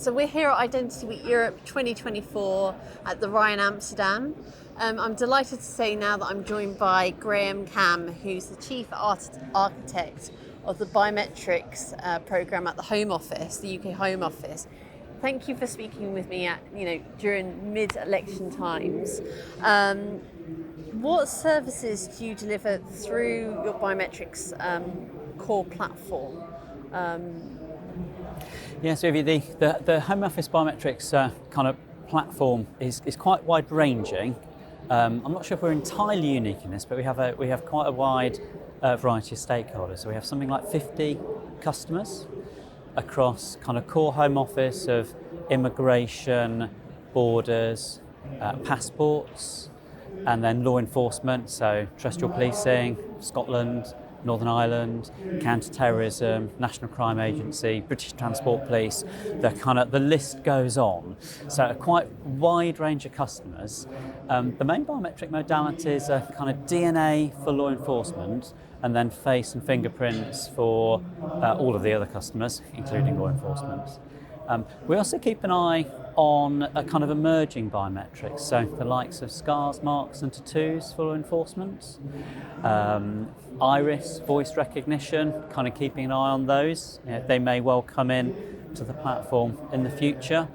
So we're here at Identity Week Europe 2024 at the Ryan Amsterdam. I'm delighted to say now that I'm joined by Camm, who's the Chief Architect of the Biometrics Programme at the Home Office, the UK Home Office. Thank you for speaking with me during mid-election times. What services do you deliver through your biometrics core platform? So the Home Office Biometrics kind of platform is quite wide-ranging. I'm not sure if we're entirely unique in this, but we have quite a wide variety of stakeholders. So we have something like 50 customers across kind of core Home Office of immigration, borders, passports, and then law enforcement, so terrestrial policing, Scotland, Northern Ireland, counter-terrorism, National Crime Agency, British Transport Police. The list goes on. So a quite wide range of customers. The main biometric modalities are kind of DNA for law enforcement, and then face and fingerprints for all of the other customers, including law enforcement. We also keep an eye on a kind of emerging biometrics, so the likes of scars, marks and tattoos for law enforcement. Iris, voice recognition, kind of keeping an eye on those. They may well come in to the platform in the future.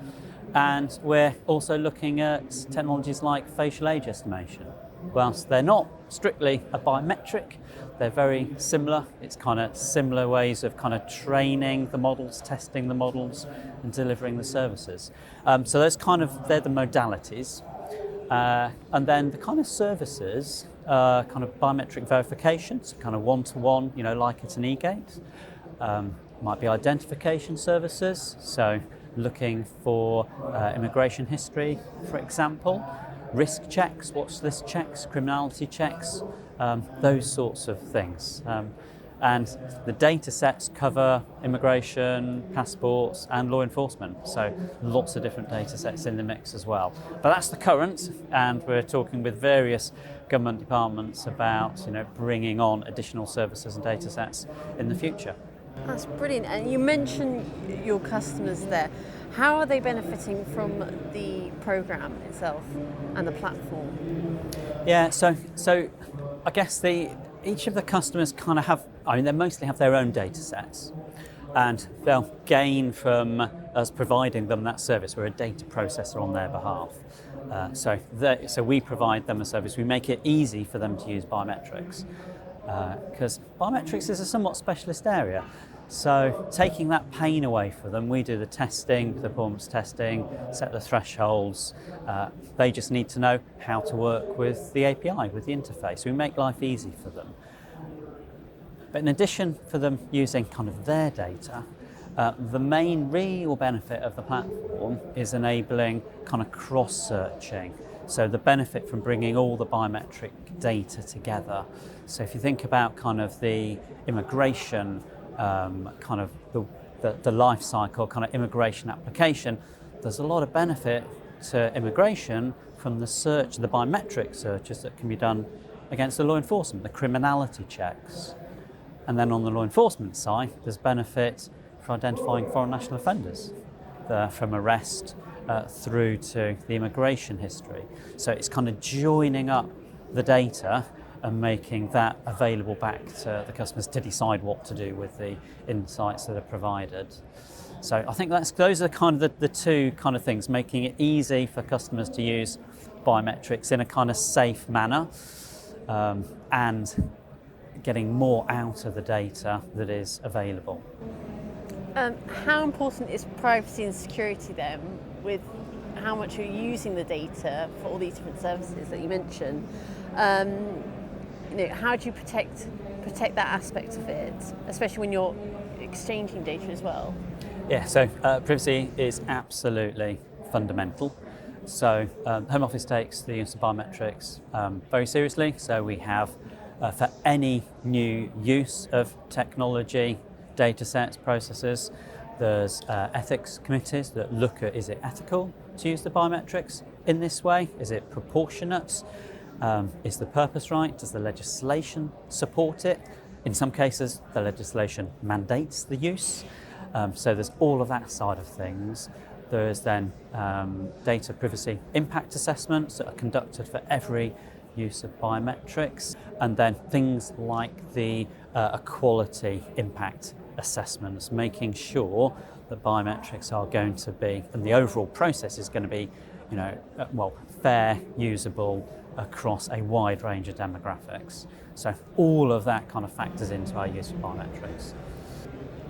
And we're also looking at technologies like facial age estimation. Whilst they're not strictly a biometric, they're very similar. It's kind of similar ways of kind of training the models, testing the models, and delivering the services. So they're the modalities. And then the kind of services, kind of biometric verifications, kind of one-to-one, like it's an e-gate. Might be identification services, so looking for immigration history, for example. Risk checks, watch list checks, criminality checks, those sorts of things. And the data sets cover immigration, passports and law enforcement. So lots of different data sets in the mix as well. But that's the current, and we're talking with various government departments about bringing on additional services and data sets in the future. That's brilliant. And you mentioned your customers there. How are they benefiting from the programme itself and the platform? Yeah, so I guess each of the customers they mostly have their own data sets, and they'll gain from us providing them that service. We're a data processor on their behalf. So we provide them a service. We make it easy for them to use biometrics, because biometrics is a somewhat specialist area. So taking that pain away for them, we do the testing, the performance testing, set the thresholds. They just need to know how to work with the API, with the interface. We make life easy for them. But in addition for them using kind of their data, the main real benefit of the platform is enabling kind of cross-searching. So the benefit from bringing all the biometric data together. So if you think about kind of the immigration, kind of the life cycle, kind of immigration application, there's a lot of benefit to immigration from the biometric searches that can be done against the law enforcement, the criminality checks. And then on the law enforcement side, there's benefit for identifying foreign national offenders, from arrest through to the immigration history. So it's kind of joining up the data and making that available back to the customers to decide what to do with the insights that are provided. So I think those are kind of the two kind of things, making it easy for customers to use biometrics in a kind of safe manner, and getting more out of the data that is available. How important is privacy and security then, with how much you're using the data for all these different services that you mentioned? How do you protect that aspect of it, especially when you're exchanging data as well? Yeah, so privacy is absolutely fundamental. So Home Office takes the use of biometrics very seriously. So we have, for any new use of technology, data sets, processes, there's ethics committees that look at, is it ethical to use the biometrics in this way? Is it proportionate? Is the purpose right? Does the legislation support it? In some cases, the legislation mandates the use. So there's all of that side of things. There's then data privacy impact assessments that are conducted for every use of biometrics, and then things like the equality impact assessments, making sure that biometrics are going to be, and the overall process is going to be, fair, usable across a wide range of demographics. So all of that kind of factors into our use of biometrics.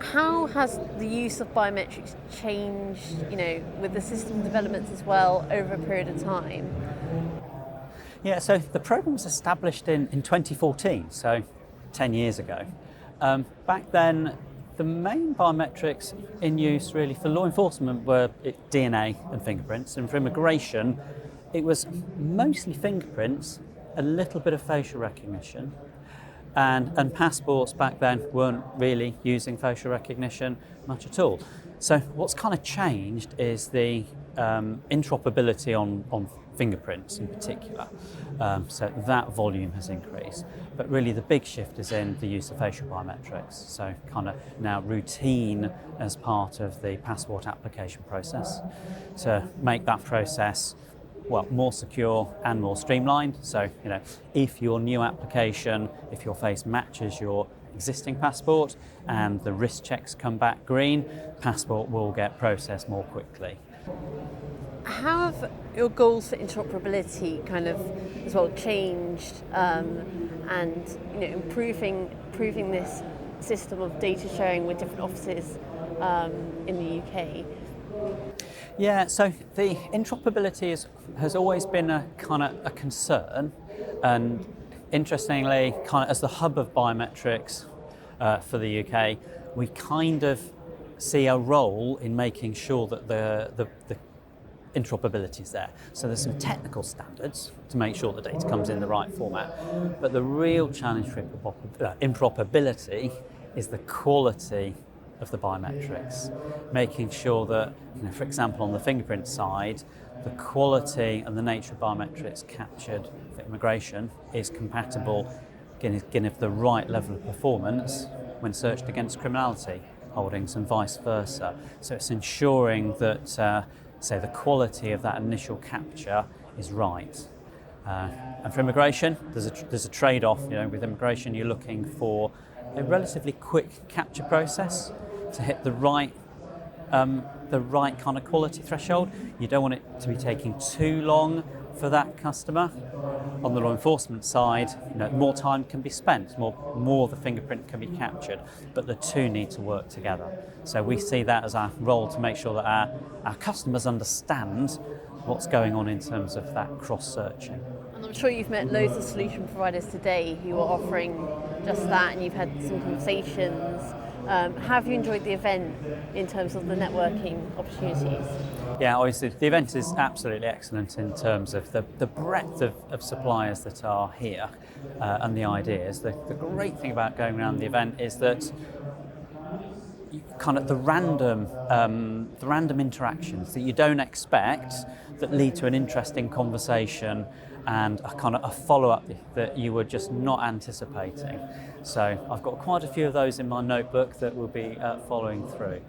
How has the use of biometrics changed, with the system developments as well over a period of time? Yeah, so the programme was established in 2014, so 10 years ago. Back then, the main biometrics in use really for law enforcement were DNA and fingerprints, and for immigration, it was mostly fingerprints, a little bit of facial recognition, and passports back then weren't really using facial recognition much at all. So what's kind of changed is the interoperability on fingerprints in particular. So that volume has increased. But really the big shift is in the use of facial biometrics. So kind of now routine as part of the passport application process to make that process more secure and more streamlined. So, if your new application, if your face matches your existing passport and the wrist checks come back green, passport will get processed more quickly. How have your goals for interoperability kind of as well changed, and improving this system of data sharing with different offices in the UK? Yeah, so the interoperability has always been a kind of a concern, and interestingly, kind of as the hub of biometrics for the UK, we kind of see a role in making sure that the interoperability is there. So there's some technical standards to make sure the data comes in the right format, but the real challenge for interoperability is the quality of the biometrics, making sure that, for example, on the fingerprint side, the quality and the nature of biometrics captured for immigration is compatible, getting the right level of performance when searched against criminality holdings and vice versa. So it's ensuring that, the quality of that initial capture is right. And for immigration, there's a trade-off. With immigration, you're looking for a relatively quick capture process to hit the right kind of quality threshold. You don't want it to be taking too long for that customer. On the law enforcement side, more time can be spent, more of the fingerprint can be captured, but the two need to work together. So we see that as our role to make sure that our customers understand what's going on in terms of that cross-searching. And I'm sure you've met loads of solution providers today who are offering just that, and you've had some conversations. Have you enjoyed the event in terms of the networking opportunities? Yeah, obviously the event is absolutely excellent in terms of the breadth of suppliers that are here and the ideas. The great thing about going around the event is that kind of the random interactions that you don't expect that lead to an interesting conversation and a kind of a follow-up that you were just not anticipating. So I've got quite a few of those in my notebook that will be following through.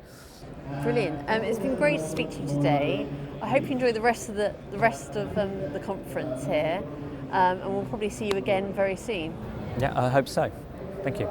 Brilliant. It's been great to speak to you today. I hope you enjoy the rest of the conference here, and we'll probably see you again very soon. Yeah, I hope so. Thank you.